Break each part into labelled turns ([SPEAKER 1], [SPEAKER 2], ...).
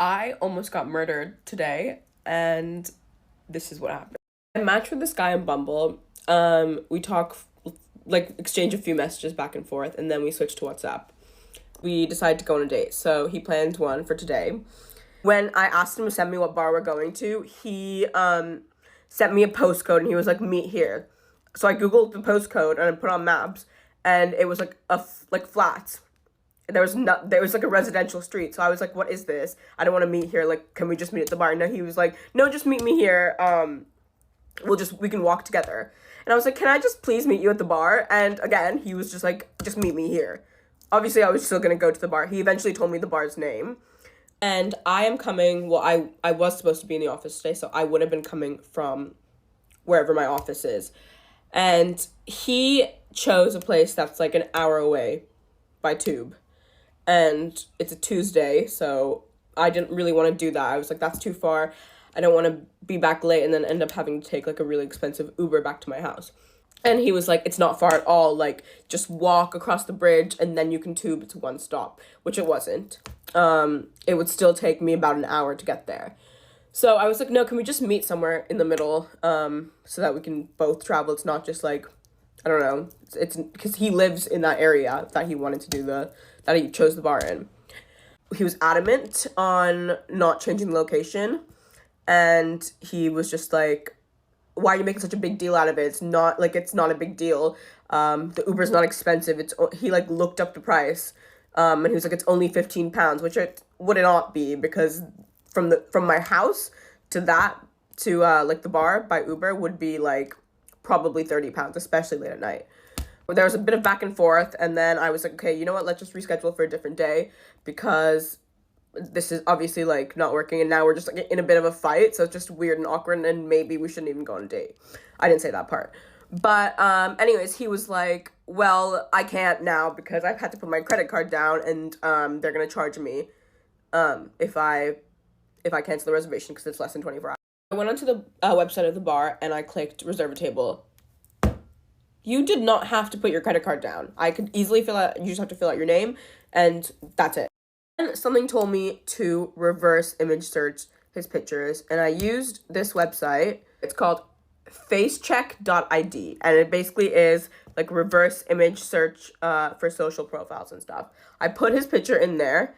[SPEAKER 1] I almost got murdered today, and this is what happened. I matched with this guy on Bumble. We talk, like, exchange a few messages back and forth, and then we switch to WhatsApp. We decided to go on a date, so he planned one for today. When I asked him to send me what bar we're going to, he sent me a postcode, and he was like, "Meet here." So I googled the postcode and I put on maps, and it was like like flats. There was like a residential street. So I was like, "What is this? I don't want to meet here. Like, can we just meet at the bar?" No, he was like, "No, just meet me here. We can walk together." And I was like, "Can I just please meet you at the bar?" And again, he was just like, "Just meet me here." Obviously, I was still gonna go to the bar. He eventually told me the bar's name. And I am coming, well, I was supposed to be in the office today, so I would have been coming from wherever my office is. And he chose a place that's like an hour away by tube. And it's a Tuesday, so I didn't really want to do that. I was like, that's too far. I don't want to be back late and then end up having to take like a really expensive Uber back to my house. And he was like, "It's not far at all. Like, just walk across the bridge and then you can tube to one stop," which it wasn't. It would still take me about an hour to get there. So I was like, "No, can we just meet somewhere in the middle, so that we can both travel? It's not just like, I don't know, it's because he lives in that area that he wanted to do that he chose the bar in." He was adamant on not changing the location, and he was just like, "Why are you making such a big deal out of it? It's not a big deal. The Uber's not expensive." He like looked up the price, and he was like, "It's only £15," which it would not be, because from my house to like the bar by Uber would be like probably £30, especially late at night. There was a bit of back and forth, and then I was like, "Okay, you know what? Let's just reschedule for a different day, because this is obviously like not working, and now we're just like in a bit of a fight, so it's just weird and awkward, and maybe we shouldn't even go on a date." I didn't say that part. But anyways, he was like, "Well, I can't now because I've had to put my credit card down, and they're gonna charge me if I cancel the reservation because it's less than 24 hours." I went onto the website of the bar and I clicked reserve a table. You did not have to put your credit card down. I could easily fill out, you just have to fill out your name, and that's it. And something told me to reverse image search his pictures, and I used this website. It's called facecheck.id, and it basically is like reverse image search for social profiles and stuff. I put his picture in there,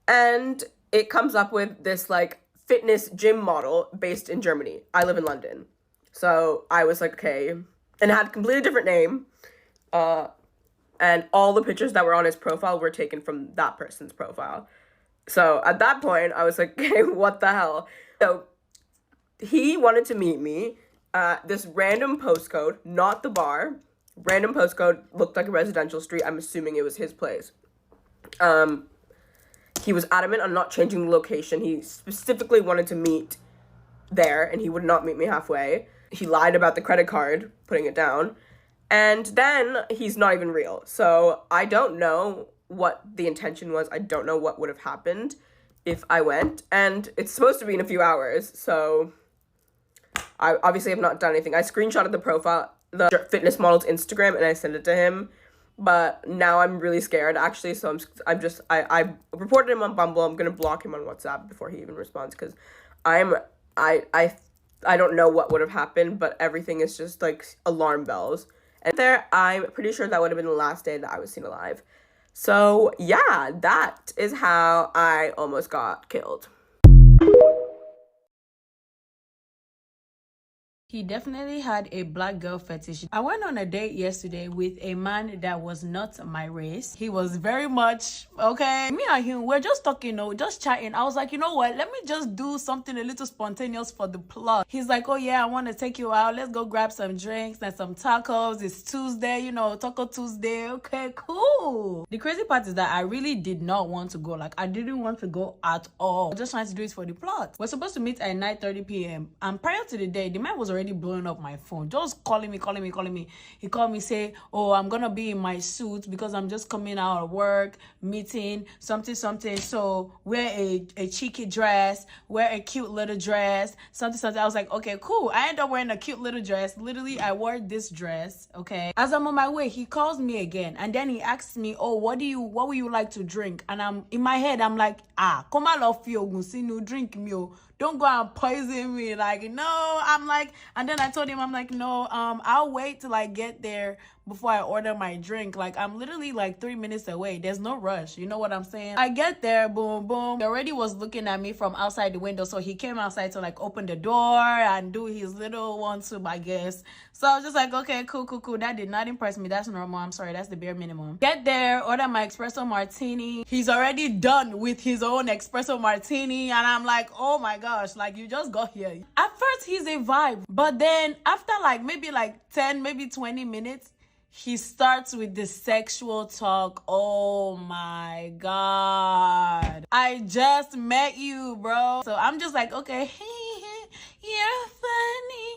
[SPEAKER 1] and it comes up with this like fitness gym model based in Germany. I live in London. So I was like, okay. And it had a completely different name. And all the pictures that were on his profile were taken from that person's profile. So at that point, I was like, okay, what the hell? So he wanted to meet me at this random postcode, not the bar. Random postcode, looked like a residential street. I'm assuming it was his place. He was adamant on not changing the location. He specifically wanted to meet there, and he would not meet me halfway. He lied about the credit card, putting it down. And then he's not even real. So I don't know what the intention was. I don't know what would have happened if I went. And it's supposed to be in a few hours. So I obviously have not done anything. I screenshotted the profile, the fitness model's Instagram, and I sent it to him. But now I'm really scared, actually. So I reported him on Bumble. I'm going to block him on WhatsApp before he even responds, because I don't know what would have happened, but everything is just like alarm bells. And there, I'm pretty sure that would have been the last day that I was seen alive. So yeah, that is how I almost got killed.
[SPEAKER 2] He definitely had a black girl fetish. I went on a date yesterday with a man that was not my race. He was very much, okay, me and him, we're just talking, just chatting. I was like, you know what, let me just do something a little spontaneous for the plot. He's like, "Oh yeah, I want to take you out. Let's go grab some drinks and some tacos. It's Tuesday, Taco Tuesday." Okay, cool. The crazy part is that I really did not want to go. Like, I didn't want to go at all. I was just trying to do it for the plot. We're supposed to meet at 9:30 p.m. And prior to the day, the man was already already blowing up my phone, just calling me. He called me, say, oh, I'm gonna be in my suit because I'm just coming out of work, meeting, something. So wear a cheeky dress, wear a cute little dress, something. I was like, okay, cool. I ended up wearing a cute little dress. Literally, I wore this dress, okay? As I'm on my way, he calls me again, and then he asks me, oh, what would you like to drink? And I'm in my head, I'm like, come on, love you, no drink me. Don't go and poison me. Like, no, I'm like, and then I told him, I'm like, no, I'll wait till I get there before I order my drink. Like, I'm literally like 3 minutes away. There's no rush. You know what I'm saying? I get there, boom. He already was looking at me from outside the window. So he came outside to like open the door and do his little one too, I guess. So I was just like, okay, cool. That did not impress me. That's normal. I'm sorry. That's the bare minimum. Get there, order my espresso martini. He's already done with his own espresso martini. And I'm like, oh my gosh, like you just got here. At first, he's a vibe. But then after like maybe like 10, maybe 20 minutes, he starts with the sexual talk. Oh my God. I just met you, bro. So I'm just like, okay, you're funny.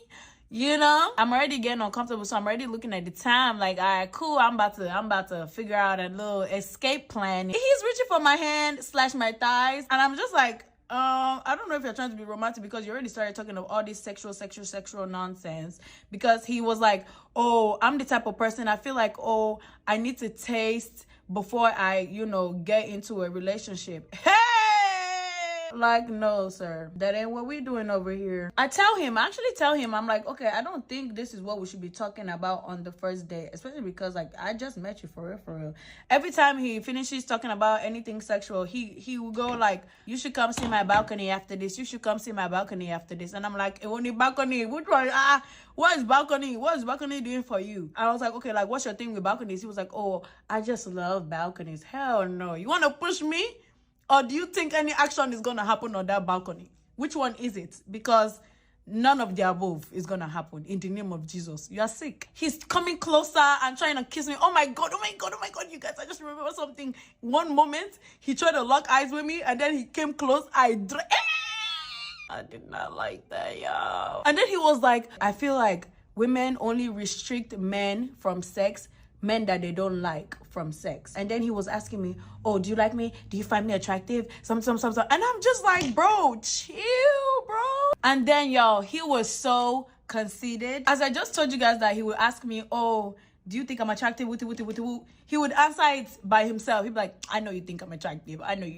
[SPEAKER 2] You know, I'm already getting uncomfortable, so I'm already looking at the time like, all right, cool, I'm about to figure out a little escape plan. He's reaching for my hand / my thighs, and I'm just like, I don't know if you're trying to be romantic because you already started talking of all this sexual nonsense. Because he was like, oh, I'm the type of person, I feel like, oh, I need to taste before I, get into a relationship. Hey! Like, no, sir. That ain't what we're doing over here. I actually tell him, I'm like, okay, I don't think this is what we should be talking about on the first day. Especially because, like, I just met you for real. Every time he finishes talking about anything sexual, he will go like, you should come see my balcony after this. You should come see my balcony after this. And I'm like, only balcony? Which one? What is balcony? What is balcony doing for you? I was like, okay, like, what's your thing with balconies? He was like, oh, I just love balconies. Hell no. You want to push me? Or do you think any action is going to happen on that balcony? Which one is it? Because none of the above is going to happen in the name of Jesus. You are sick. He's coming closer and trying to kiss me. Oh my God, you guys. I just remember something. One moment, he tried to lock eyes with me and then he came close. I did not like that, y'all. And then he was like, I feel like women only restrict men from sex, men that they don't like from sex. And then he was asking me, oh, do you like me? Do you find me attractive? Some. And I'm just like, bro, chill, bro. And then, y'all, he was so conceited. As I just told you guys that he would ask me, oh, do you think I'm attractive? He would answer it by himself. He'd be like, I know you think I'm attractive. I'm like,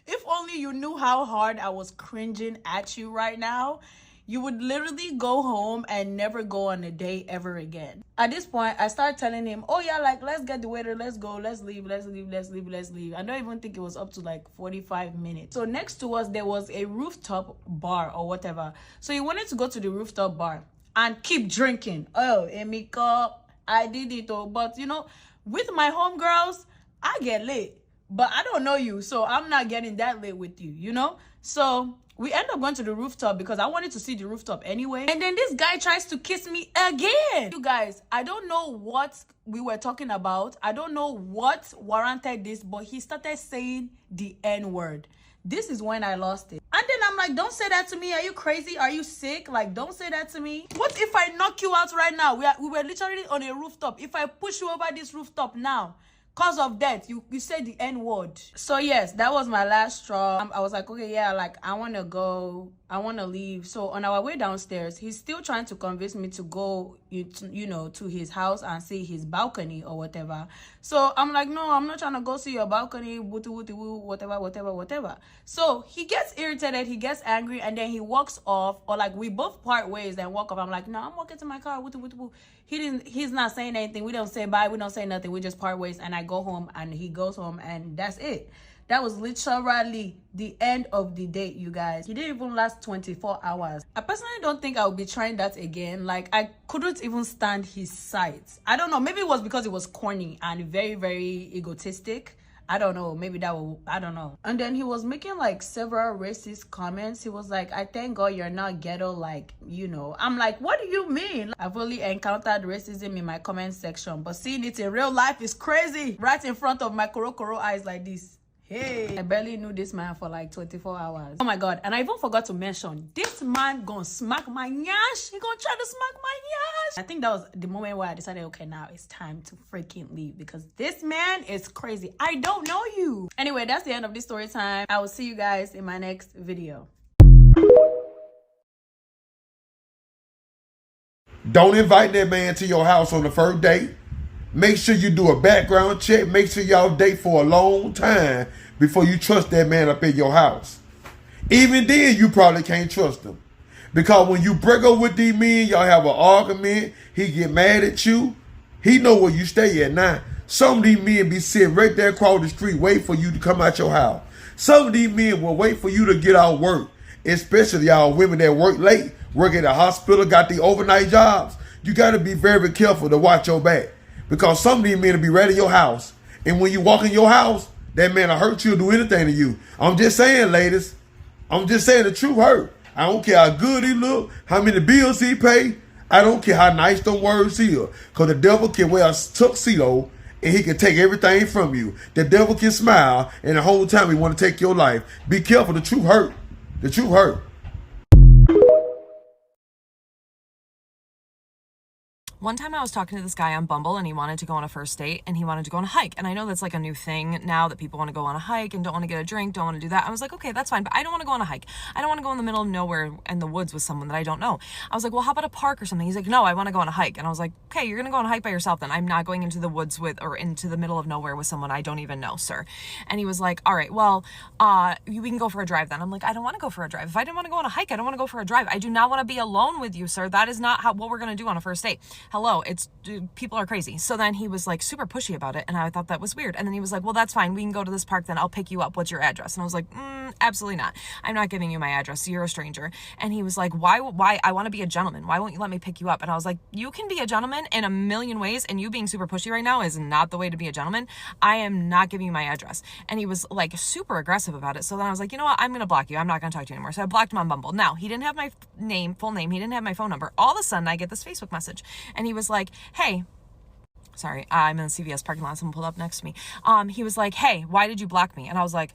[SPEAKER 2] if only you knew how hard I was cringing at you right now. You would literally go home and never go on a date ever again. At this point, I started telling him, oh yeah, like, let's get the waiter, let's go, let's leave. I don't even think it was up to like 45 minutes. So next to us, there was a rooftop bar or whatever. So he wanted to go to the rooftop bar and keep drinking. Oh, Emiko, I did it all. But with my homegirls, I get lit. But I don't know you, so I'm not getting that lit with you, So we end up going to the rooftop because I wanted to see the rooftop anyway. And then this guy tries to kiss me again. You guys, I don't know what we were talking about. I don't know what warranted this, but he started saying the N-word. This is when I lost it. And then I'm like, don't say that to me. Are you crazy? Are you sick? Like, don't say that to me. What if I knock you out right now? We were literally on a rooftop. If I push you over this rooftop now, cause of that, you said the N-word. So yes, that was my last straw. I was like, okay, yeah, like I want to go, I want to leave. So on our way downstairs, he's still trying to convince me to go, to his house and see his balcony or whatever. So I'm like, no, I'm not trying to go see your balcony, whatever. So he gets irritated, he gets angry, and then he walks off, or like we both part ways and walk off. I'm like, no, I'm walking to my car. He's not saying anything. We don't say bye. We don't say nothing. We just part ways, and I go home, and he goes home, and that's it. That was literally the end of the date, you guys. He didn't even last 24 hours. I personally don't think I would be trying that again. Like, I couldn't even stand his sight. I don't know. Maybe it was because it was corny and very, very egotistic. I don't know. Maybe I don't know. And then he was making like several racist comments. He was like, I thank God you're not ghetto, like, I'm like, what do you mean? I've only encountered racism in my comment section, but seeing it in real life is crazy. Right in front of my koro eyes like this. I barely knew this man for like 24 hours. Oh my God. And I even forgot to mention, this man gonna smack my nyash. He gonna try to smack my nyash. I think that was the moment where I decided, okay, now it's time to freaking leave because this man is crazy. I don't know you. Anyway, that's the end of this story time. I will see you guys in my next video.
[SPEAKER 3] Don't invite that man to your house on the first date. Make sure you do a background check. Make sure y'all date for a long time before you trust that man up in your house. Even then, you probably can't trust him. Because when you break up with these men, y'all have an argument, he get mad at you, he know where you stay at now. Some of these men be sitting right there across the street waiting for you to come out your house. Some of these men will wait for you to get out of work, especially y'all women that work late, work at a hospital, got the overnight jobs. You got to be very careful to watch your back. Because some of these men will be right at your house. And when you walk in your house, that man will hurt you or do anything to you. I'm just saying, ladies. I'm just saying the truth hurt. I don't care how good he look, how many bills he pay. I don't care how nice them words is. Because the devil can wear a tuxedo and he can take everything from you. The devil can smile and the whole time he want to take your life. Be careful, the truth hurt. The truth hurt.
[SPEAKER 4] One time I was talking to this guy on Bumble and he wanted to go on a first date and he wanted to go on a hike. And I know that's like a new thing now that people want to go on a hike and don't want to get a drink, don't want to do that. I was like, okay, that's fine, but I don't want to go on a hike. I don't want to go in the middle of nowhere in the woods with someone that I don't know. I was like, well, how about a park or something? He's like, no, I want to go on a hike. And I was like, okay, you're going to go on a hike by yourself then. I'm not going into the woods with or into the middle of nowhere with someone I don't even know, sir. And he was like, all right, well, we can go for a drive then. I'm like, I don't want to go for a drive. If I didn't want to go on a hike, I don't want to go for a drive. I do not want to be alone with you, sir. That is not what we're going to do on a first date. Hello, people are crazy. So then he was like super pushy about it and I thought that was weird. And then he was like, well, that's fine. We can go to this park then. I'll pick you up. What's your address? And I was like, absolutely not. I'm not giving you my address. You're a stranger. And he was like, why? I want to be a gentleman. Why won't you let me pick you up? And I was like, you can be a gentleman in a million ways and you being super pushy right now is not the way to be a gentleman. I am not giving you my address. And he was like super aggressive about it. So then I was like, you know what? I'm going to block you. I'm not going to talk to you anymore. So I blocked him on Bumble. Now, he didn't have my full name. He didn't have my phone number. All of a sudden I get this Facebook message and he was like, hey, sorry, I'm in the CVS parking lot. Someone pulled up next to me. He was like, hey, why did you block me? And I was like,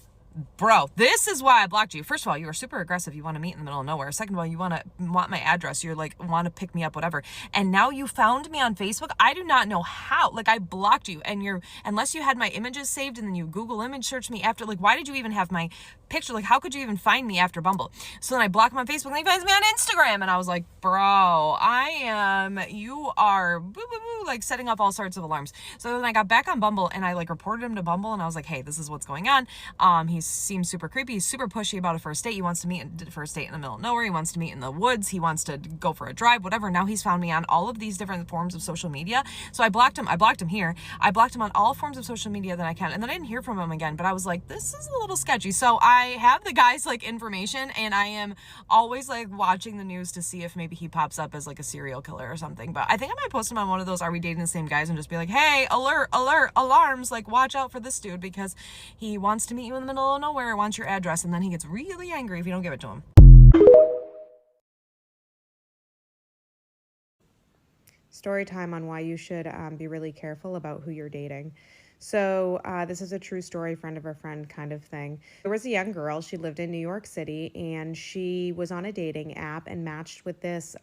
[SPEAKER 4] bro, this is why I blocked you. First of all, you are super aggressive. You want to meet in the middle of nowhere. Second of all, you want my address. You're like, want to pick me up, whatever. And now you found me on Facebook. I do not know how. Like, I blocked you. And unless you had my images saved and then you Google image search me after, like, why did you even have my picture? Like, how could you even find me after Bumble? So then I blocked him on Facebook and he finds me on Instagram. And I was like, bro, you are boo, boo, boo, like setting up all sorts of alarms. So then I got back on Bumble and I like reported him to Bumble and I was like, hey, this is what's going on. He seems super creepy. He's super pushy about a first date. He wants to meet a first date in the middle of nowhere. He wants to meet in the woods. He wants to go for a drive, whatever. Now he's found me on all of these different forms of social media. So I blocked him. I blocked him here. I blocked him on all forms of social media that I can. And then I didn't hear from him again, but I was like, this is a little sketchy. So I have the guy's like information and I am always like watching the news to see if maybe he pops up as like a serial killer or something. But I think I might post him on one of those Are We Dating the Same Guys and just be like, hey, alert, alarms, like watch out for this dude because he wants to meet you in the middle of nowhere, wants your address, and then he gets really angry if you don't give it to him.
[SPEAKER 5] Story time on why you should be really careful about who you're dating. So this is a true story, friend of a friend kind of thing. There was a young girl, she lived in New York City, and she was on a dating app and matched with this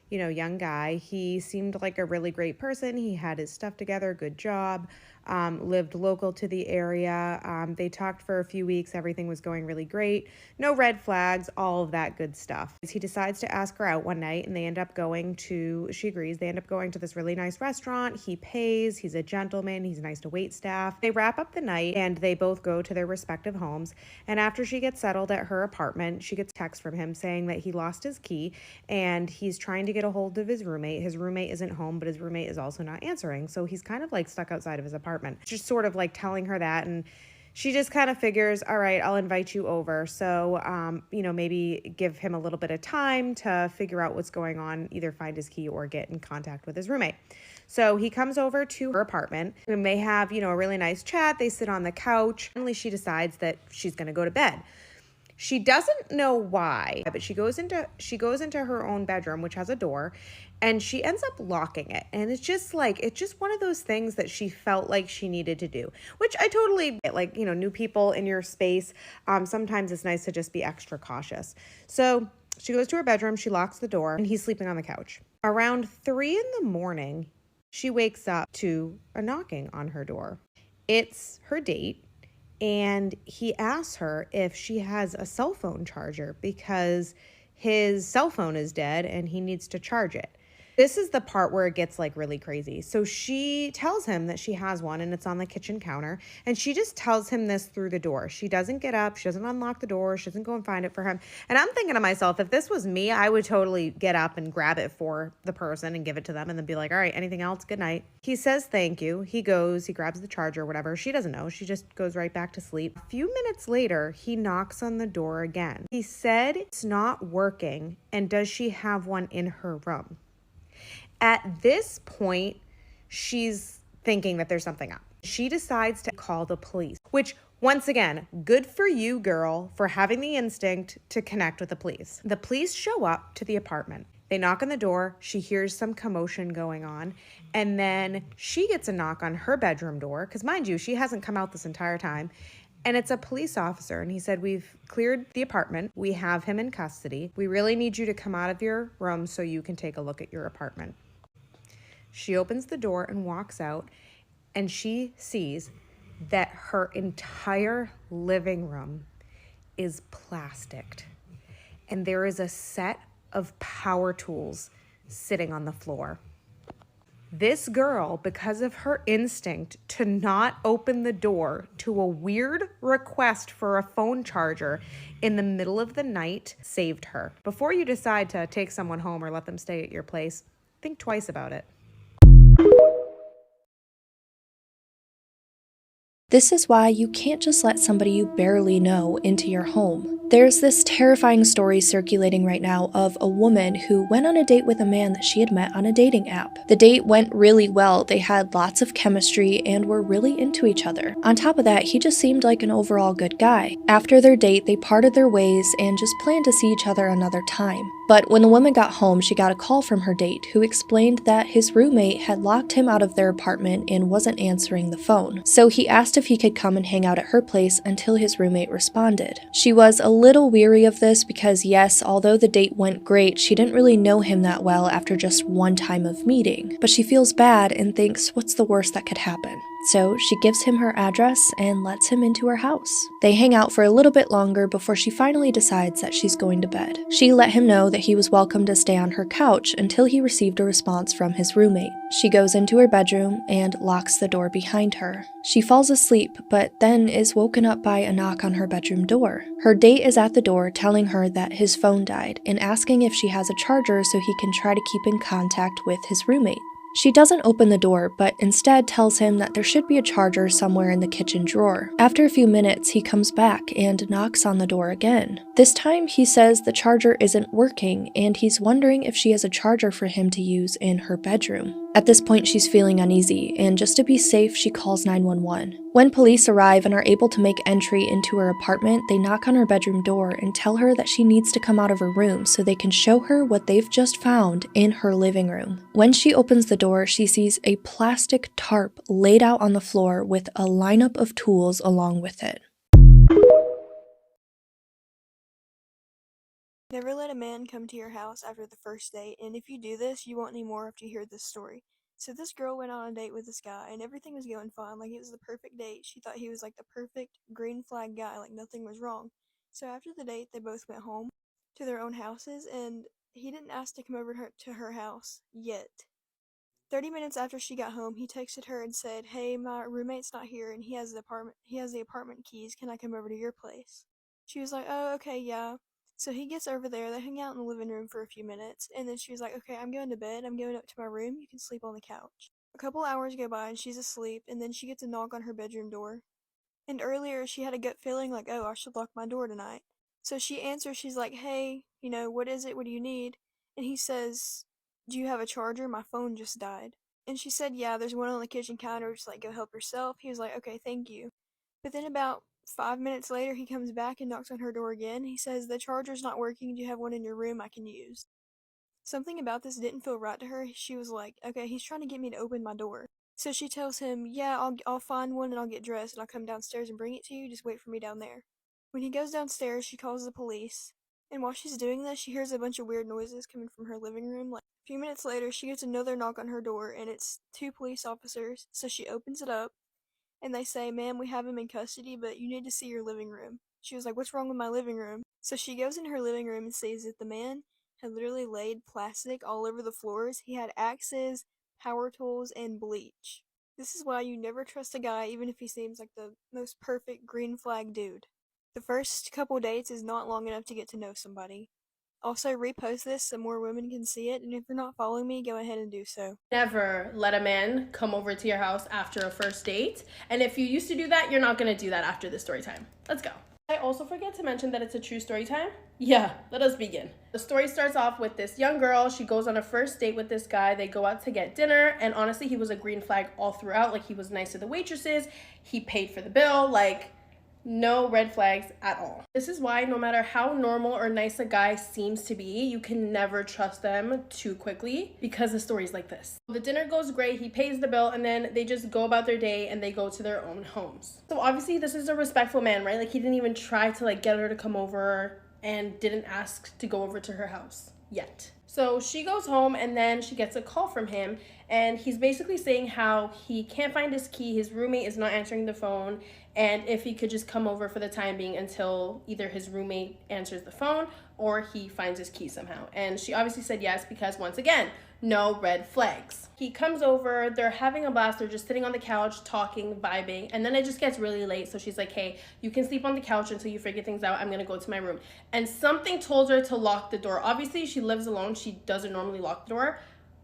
[SPEAKER 5] young guy. He seemed like a really great person. He had his stuff together, good job, lived local to the area. They talked for a few weeks. Everything was going really great. No red flags, all of that good stuff. He decides to ask her out one night and they end up she agrees, they end up going to this really nice restaurant. He pays, he's a gentleman, he's nice to wait staff. They wrap up the night and they both go to their respective homes. And after she gets settled at her apartment, she gets a text from him saying that he lost his key and he's trying to get a hold of his roommate. His roommate isn't home, but his roommate is also not answering. So he's kind of like stuck outside of his apartment. Just sort of like telling her that, and she just kind of figures, all right, I'll invite you over. So, maybe give him a little bit of time to figure out what's going on, either find his key or get in contact with his roommate. So he comes over to her apartment and they have, a really nice chat. They sit on the couch. Finally, she decides that she's going to go to bed. She doesn't know why, but she goes into her own bedroom, which has a door, and she ends up locking it. And it's just one of those things that she felt like she needed to do, which I totally get. Like, new people in your space. Sometimes it's nice to just be extra cautious. So she goes to her bedroom, she locks the door, and he's sleeping on the couch. Around 3 a.m, she wakes up to a knocking on her door. It's her date. And he asks her if she has a cell phone charger because his cell phone is dead and he needs to charge it. This is the part where it gets really crazy. So she tells him that she has one and it's on the kitchen counter. And she just tells him this through the door. She doesn't get up. She doesn't unlock the door. She doesn't go and find it for him. And I'm thinking to myself, if this was me, I would totally get up and grab it for the person and give it to them and then be like, all right, anything else? Good night. He says thank you. He goes, he grabs the charger, whatever. She doesn't know. She just goes right back to sleep. A few minutes later, he knocks on the door again. He said it's not working. And does she have one in her room? At this point, she's thinking that there's something up. She decides to call the police, which, once again, good for you, girl, for having the instinct to connect with the police. The police show up to the apartment. They knock on the door. She hears some commotion going on. And then she gets a knock on her bedroom door, because mind you, she hasn't come out this entire time. And it's a police officer. And he said, we've cleared the apartment. We have him in custody. We really need you to come out of your room so you can take a look at your apartment. She opens the door and walks out, and she sees that her entire living room is plasticked. And there is a set of power tools sitting on the floor. This girl, because of her instinct to not open the door to a weird request for a phone charger in the middle of the night, saved her. Before you decide to take someone home or let them stay at your place, think twice about it.
[SPEAKER 6] This is why you can't just let somebody you barely know into your home. There's this terrifying story circulating right now of a woman who went on a date with a man that she had met on a dating app. The date went really well, they had lots of chemistry and were really into each other. On top of that, he just seemed like an overall good guy. After their date, they parted their ways and just planned to see each other another time. But when the woman got home, she got a call from her date, who explained that his roommate had locked him out of their apartment and wasn't answering the phone. So he asked if he could come and hang out at her place until his roommate responded. She was a little weary of this because yes, although the date went great, she didn't really know him that well after just one time of meeting. But she feels bad and thinks, what's the worst that could happen? So she gives him her address and lets him into her house. They hang out for a little bit longer before she finally decides that she's going to bed. She let him know that he was welcome to stay on her couch until he received a response from his roommate. She goes into her bedroom and locks the door behind her. She falls asleep, but then is woken up by a knock on her bedroom door. Her date is at the door telling her that his phone died and asking if she has a charger so he can try to keep in contact with his roommate. She doesn't open the door, but instead tells him that there should be a charger somewhere in the kitchen drawer. After a few minutes, he comes back and knocks on the door again. This time, he says the charger isn't working, and he's wondering if she has a charger for him to use in her bedroom. At this point, she's feeling uneasy, and just to be safe, she calls 911. When police arrive and are able to make entry into her apartment, they knock on her bedroom door and tell her that she needs to come out of her room so they can show her what they've just found in her living room. When she opens the door, she sees a plastic tarp laid out on the floor with a lineup of tools along with it.
[SPEAKER 7] Never let a man come to your house after the first date, and if you do this, you won't need more after you hear this story. So this girl went on a date with this guy, and everything was going fine, like it was the perfect date. She thought he was like the perfect green flag guy, like nothing was wrong. So after the date, they both went home to their own houses, and he didn't ask to come over to her house yet. 30 minutes after she got home, he texted her and said, "Hey, my roommate's not here, and he has the apartment keys. Can I come over to your place?" She was like, "Oh, okay, yeah." So he gets over there, they hang out in the living room for a few minutes, and then she was like, "Okay, I'm going to bed, I'm going up to my room, you can sleep on the couch." A couple hours go by and she's asleep, and then she gets a knock on her bedroom door. And earlier she had a gut feeling like, oh, I should lock my door tonight. So she answers, she's like, "Hey, what is it? What do you need?" And he says, "Do you have a charger? My phone just died." And she said, "Yeah, there's one on the kitchen counter, just like go help yourself." He was like, "Okay, thank you." But then about 5 minutes later, he comes back and knocks on her door again. He says, "The charger's not working. Do you have one in your room I can use?" Something about this didn't feel right to her. She was like, okay, he's trying to get me to open my door. So she tells him, yeah, I'll find one and I'll get dressed and I'll come downstairs and bring it to you. Just wait for me down there. When he goes downstairs, she calls the police. And while she's doing this, she hears a bunch of weird noises coming from her living room. Like, a few minutes later, she gets another knock on her door and it's 2 police officers. So she opens it up and they say, "Ma'am, we have him in custody, but you need to see your living room." She was like, "What's wrong with my living room?" So she goes in her living room and sees that the man had literally laid plastic all over the floors. He had axes, power tools, and bleach. This is why you never trust a guy even if he seems like the most perfect green flag dude. The first couple dates is not long enough to get to know somebody. Also, repost this so more women can see it, and if you're not following me, go ahead and do so.
[SPEAKER 1] Never let a man come over to your house after a first date. And if you used to do that, you're not going to do that after this story time. Let's go. I also forget to mention that it's a true story time. Yeah, let us begin. The story starts off with this young girl. She goes on a first date with this guy. They go out to get dinner. And honestly, he was a green flag all throughout. Like, he was nice to the waitresses. He paid for the bill. Like, no red flags at all. This is why no matter how normal or nice a guy seems to be, you can never trust them too quickly because the story's like this. The dinner goes great, he pays the bill, and then they just go about their day and they go to their own homes. So obviously this is a respectful man, right? Like, he didn't even try to like get her to come over and didn't ask to go over to her house yet. So she goes home and then she gets a call from him and he's basically saying how he can't find his key, his roommate is not answering the phone, and if he could just come over for the time being until either his roommate answers the phone or he finds his key somehow. And she obviously said yes because, once again, no red flags. He comes over, they're having a blast, they're just sitting on the couch, talking, vibing, and then it just gets really late, so she's like, hey, you can sleep on the couch until you figure things out, I'm gonna go to my room. And something told her to lock the door. Obviously, she lives alone, she doesn't normally lock the door,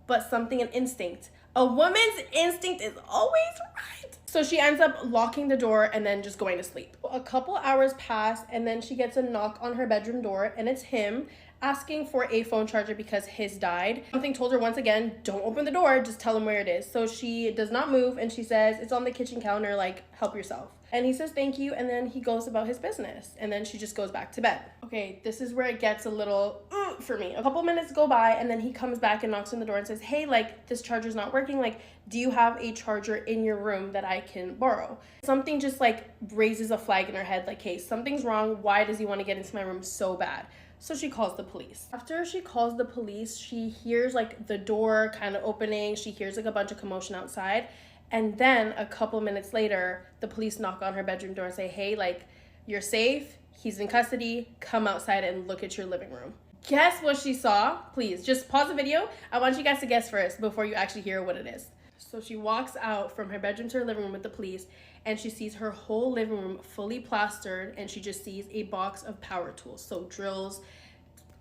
[SPEAKER 1] but something, an instinct. A woman's instinct is always right. So she ends up locking the door and then just going to sleep. A couple hours pass and then she gets a knock on her bedroom door and it's him asking for a phone charger because his died. Something told her once again, don't open the door, just tell him where it is. So she does not move and she says, it's on the kitchen counter, like, help yourself. And he says thank you and then he goes about his business and then she just goes back to bed. Okay, this is where it gets a little for me. A couple minutes go by and then he comes back and knocks on the door and says, hey, like, this charger's not working, like, do you have a charger in your room that I can borrow? Something just like raises a flag in her head, like, hey, something's wrong, why does he want to get into my room so bad? So she calls the police. After she calls the police, she hears like the door kind of opening, she hears like a bunch of commotion outside. And then a couple minutes later, the police knock on her bedroom door and say, hey, like, you're safe, he's in custody, come outside and look at your living room. Guess what she saw? Please, just pause the video. I want you guys to guess first before you actually hear what it is. So she walks out from her bedroom to her living room with the police and she sees her whole living room fully plastered and she just sees a box of power tools. So drills,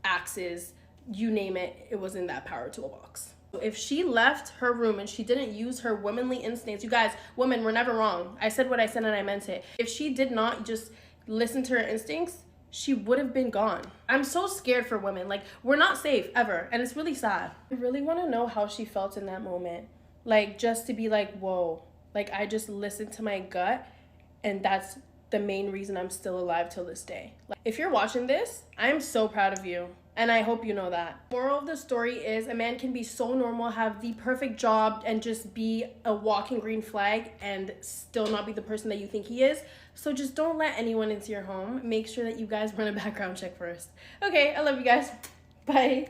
[SPEAKER 1] axes, you name it, it was in that power tool box. If she left her room and she didn't use her womanly instincts, you guys, women, we're never wrong. I said what I said and I meant it. If she did not just listen to her instincts, she would have been gone. I'm so scared for women. Like, we're not safe ever. And it's really sad. I really want to know how she felt in that moment. Like, just to be like, whoa, like, I just listened to my gut and that's the main reason I'm still alive till this day. Like, if you're watching this, I'm so proud of you. And I hope you know that. Moral of the story is a man can be so normal, have the perfect job, and just be a walking green flag and still not be the person that you think he is. So just don't let anyone into your home. Make sure that you guys run a background check first. Okay, I love you guys. Bye.